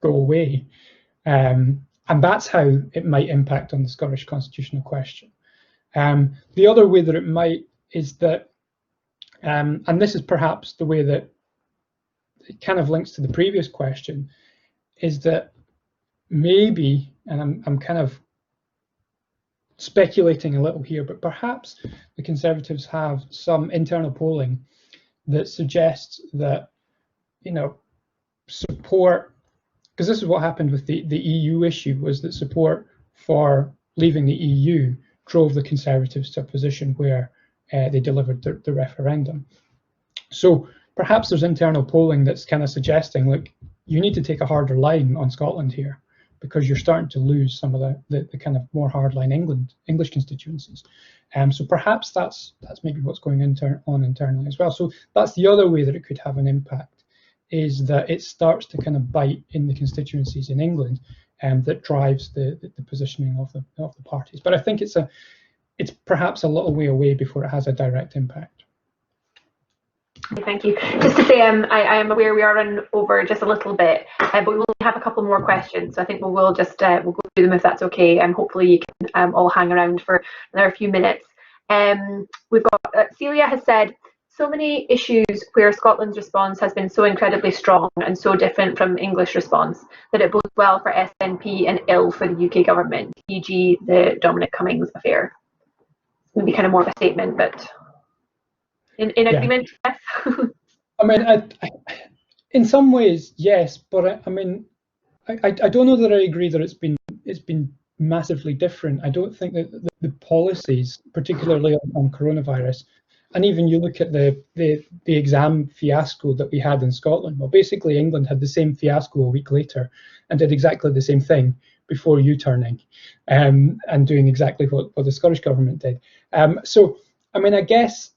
go away? And that's how it might impact on the Scottish constitutional question. The other way that it might is that, and this is perhaps the way that it kind of links to the previous question, is that maybe, and I'm kind of speculating a little here, but perhaps the Conservatives have some internal polling that suggests that, you know, support, because this is what happened with the EU issue, was that support for leaving the EU drove the Conservatives to a position where they delivered the referendum. So perhaps there's internal polling that's kind of suggesting, look, you need to take a harder line on Scotland here, because you're starting to lose some of the kind of more hardline English constituencies. So perhaps that's maybe what's going on internally as well. So that's the other way that it could have an impact, is that it starts to kind of bite in the constituencies in England, that drives the positioning of the parties. But I think it's perhaps a little way away before it has a direct impact. Thank you. Just to say, I am aware we are running over just a little bit, but we will have a couple more questions. So I think we'll go through them if that's okay. And hopefully you can all hang around for another few minutes. We've got Celia has said, so many issues where Scotland's response has been so incredibly strong and so different from English response that it bodes well for SNP and ill for the UK government, e.g. the Dominic Cummings affair. Maybe kind of more of a statement, but in agreement, yes. I mean, I, in some ways, yes, but I mean, I don't know that I agree that it's been massively different. I don't think that the policies, particularly on coronavirus, and even you look at the exam fiasco that we had in Scotland. Well, basically England had the same fiasco a week later and did exactly the same thing before U-turning, and doing exactly what the Scottish government did. So, I mean, I guess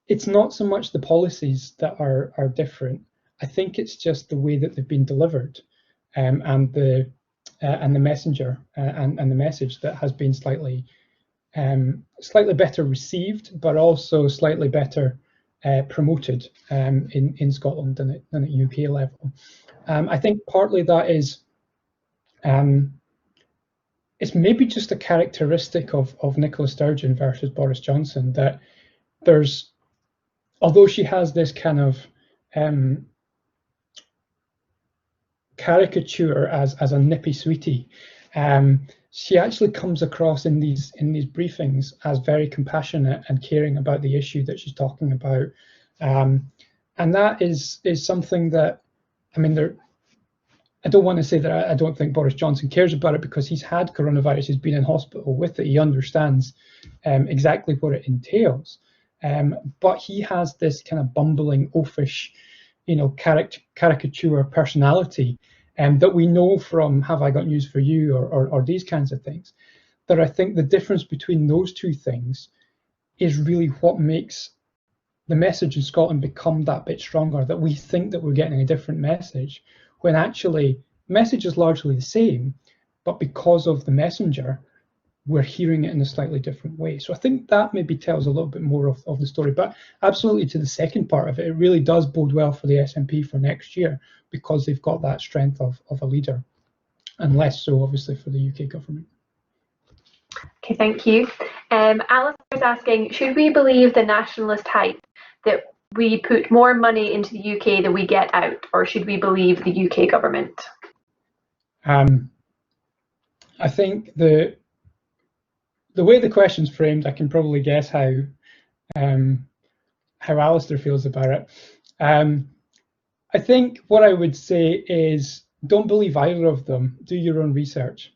it's not so much the policies that are different. I think it's just the way that they've been delivered, and the messenger and the message that has been slightly better received, but also slightly better promoted in Scotland than at UK level. I think partly that is it's maybe just a characteristic of Nicola Sturgeon versus Boris Johnson, that there's, although she has this kind of caricature as a nippy sweetie, she actually comes across in these briefings as very compassionate and caring about the issue that she's talking about, and that is something that, I mean, I don't want to say that I don't think Boris Johnson cares about it, because he's had coronavirus, he's been in hospital with it, he understands exactly what it entails. But he has this kind of bumbling, oafish, caricature personality, that we know from Have I Got News for You or these kinds of things. That I think the difference between those two things is really what makes the message in Scotland become that bit stronger, that we think that we're getting a different message, when actually the message is largely the same, but because of the messenger, we're hearing it in a slightly different way. So I think that maybe tells a little bit more of the story. But absolutely, to the second part of it, it really does bode well for the SNP for next year, because they've got that strength of a leader, and less so obviously for the UK government. Okay, thank you. Alice is asking, should we believe the nationalist hype that we put more money into the UK than we get out, or should we believe the UK government? I think the way the question's framed, I can probably guess how Alistair feels about it. I think what I would say is, don't believe either of them. Do your own research.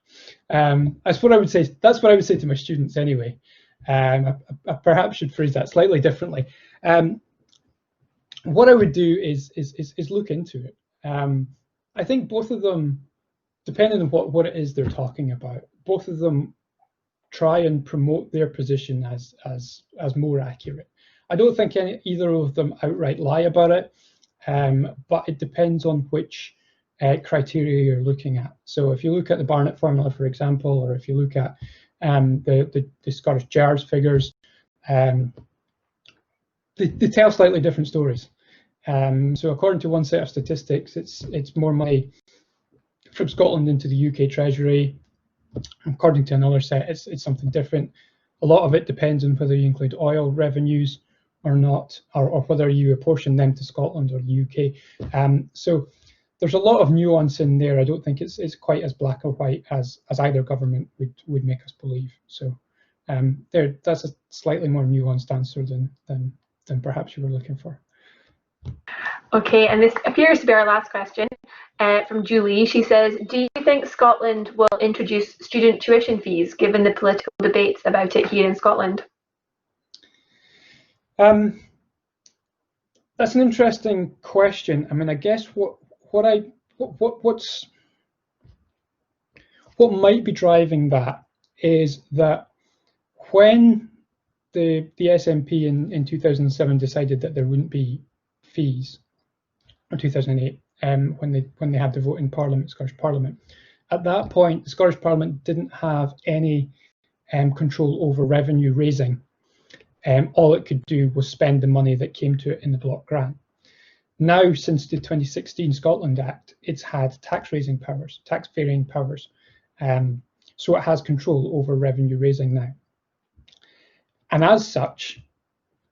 That's what I would say. That's what I would say to my students anyway. I perhaps should phrase that slightly differently. What I would do is look into it. I think both of them, depending on what it is they're talking about, both of them try and promote their position as more accurate. I don't think either of them outright lie about it, but it depends on which criteria you're looking at. So if you look at the Barnett formula, for example, or if you look at the Scottish JARS figures, they tell slightly different stories. So according to one set of statistics, it's more money from Scotland into the UK Treasury. According to another set, it's something different. A lot of it depends on whether you include oil revenues or not, or whether you apportion them to Scotland or the UK. So there's a lot of nuance in there. I don't think it's quite as black or white as either government would make us believe. So that's a slightly more nuanced answer than perhaps you were looking for. Okay, and this appears to be our last question from Julie. She says, do you think Scotland will introduce student tuition fees given the political debates about it here in Scotland? That's an interesting question. I mean, I guess what might be driving that is that when the SNP in 2007 decided that there wouldn't be fees, or 2008, when they had the vote in Parliament, Scottish Parliament, at that point the Scottish Parliament didn't have any control over revenue raising. All it could do was spend the money that came to it in the block grant. Now, since the 2016 Scotland Act, it's had tax raising powers, tax varying powers. So it has control over revenue raising now. And as such,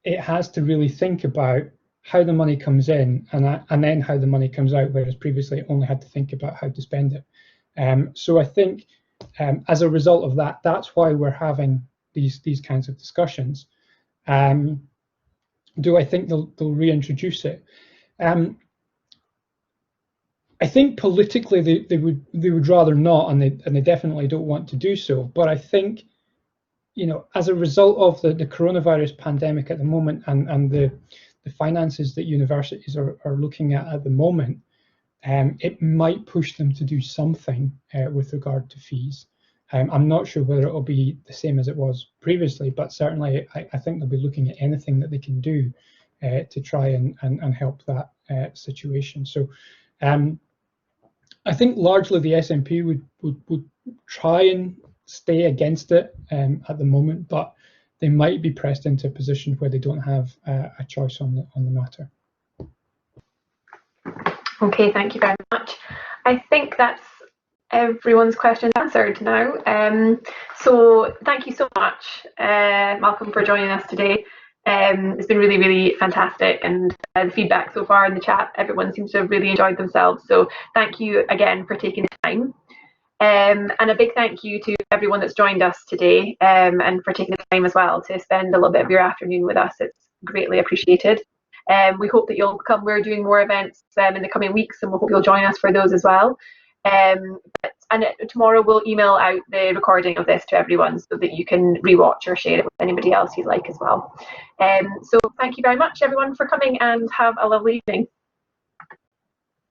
it has to really think about how the money comes in and then how the money comes out, whereas previously it only had to think about how to spend it. So I think as a result of that, that's why we're having these kinds of discussions. Do I think they'll reintroduce it? I think politically they would rather not, and they definitely don't want to do so. But I think, you know, as a result of the coronavirus pandemic at the moment and the finances that universities are looking at the moment, it might push them to do something with regard to fees. I'm not sure whether it will be the same as it was previously, but certainly I think they'll be looking at anything that they can do to try and help that situation. So I think largely the SNP would try and stay against it at the moment, but they might be pressed into a position where they don't have a choice on the matter. Okay, thank you very much. I think that's everyone's questions answered now. So thank you so much, Malcolm, for joining us today. It's been really, really fantastic, and the feedback so far in the chat, everyone seems to have really enjoyed themselves. So thank you again for taking the time. And a big thank you to everyone that's joined us today, and for taking the time as well to spend a little bit of your afternoon with us. It's greatly appreciated. We hope that you'll come. We're doing more events in the coming weeks, and we hope you'll join us for those as well. Tomorrow we'll email out the recording of this to everyone so that you can rewatch or share it with anybody else you'd like as well. So thank you very much, everyone, for coming, and have a lovely evening.